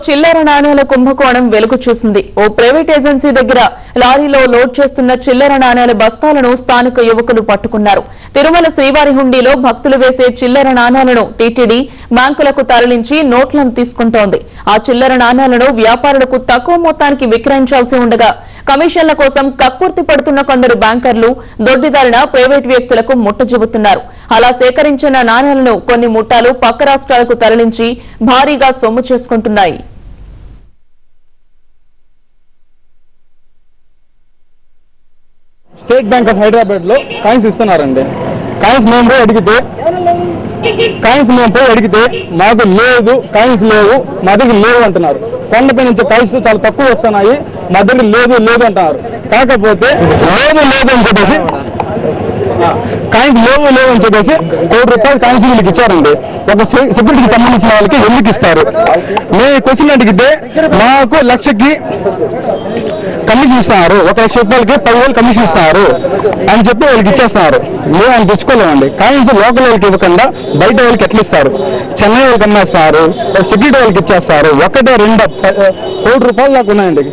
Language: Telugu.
చిల్లర నాణేల కుంభకోణం వెలుగు చూసింది. ఓ ప్రైవేట్ ఏజెన్సీ దగ్గర లారీలో లోడ్ చేస్తున్న చిల్లర నాణేల బస్తాలను స్థానిక యువకులు పట్టుకున్నారు. తిరుమల శ్రీవారి హుండీలో భక్తులు వేసే చిల్లర నాణేలను టీటీడీ బ్యాంకులకు తరలించి నోట్లను తీసుకుంటోంది. ఆ చిల్లర నాణేలను వ్యాపారులకు తక్కువ మొత్తానికి విక్రయించాల్సి ఉండగా కమిషన్ల కోసం కక్కుర్తి పడుతున్న కొందరు బ్యాంకర్లు దొడ్డిదారిన ప్రైవేట్ వ్యక్తులకు ముట్టజెబుతున్నారు. అలా సేకరించిన నాణేలను కొన్ని ముఠాలు పక్క రాష్ట్రాలకు తరలించి భారీగా సొమ్ము చేసుకుంటున్నాయి. స్టేట్ బ్యాంక్ ఆఫ్ హైదరాబాద్ లో కాయిన్స్ ఇస్తున్నారండి. కాయిన్స్ మేము పోయి అడిగితే మాకు లేదు, కాయిన్స్ లేవు, మా దగ్గర లేవు అంటున్నారు. కొండపై నుంచి కాయిన్స్ చాలా తక్కువ వస్తున్నాయి, మా దగ్గర లేదు అంటున్నారు. కాకపోతే లేదు అని చెప్పేసి కాయిన్స్ లేవు అని చెప్పేసి ₹1,00,00,000 కాయిన్స్ వీళ్ళకి ఇచ్చారండి. ఒక సెక్యూరిటీకి సంబంధించిన వాళ్ళకి ఎందుకు ఇస్తారు? మేము క్వశ్చన్ అడిగితే మాకు లక్షకి కమిషన్ ఇస్తున్నారు, ₹1,00,000 10,000 కమిషన్ ఇస్తున్నారు అని చెప్పి వాళ్ళకి ఇచ్చేస్తున్నారు. మేము ఆయన తెచ్చుకోలేమండి. కాయిన్స్ లోకల్ వాళ్ళకి ఇవ్వకుండా బయట వాళ్ళకి ఎట్లా ఇస్తారు? చెన్నై వాళ్ళకి అమ్మేస్తున్నారు, సెక్యూరిటీ వాళ్ళకి ఇచ్చేస్తారు. ₹1, ₹2 కోటి దాకా ఉన్నాయండి.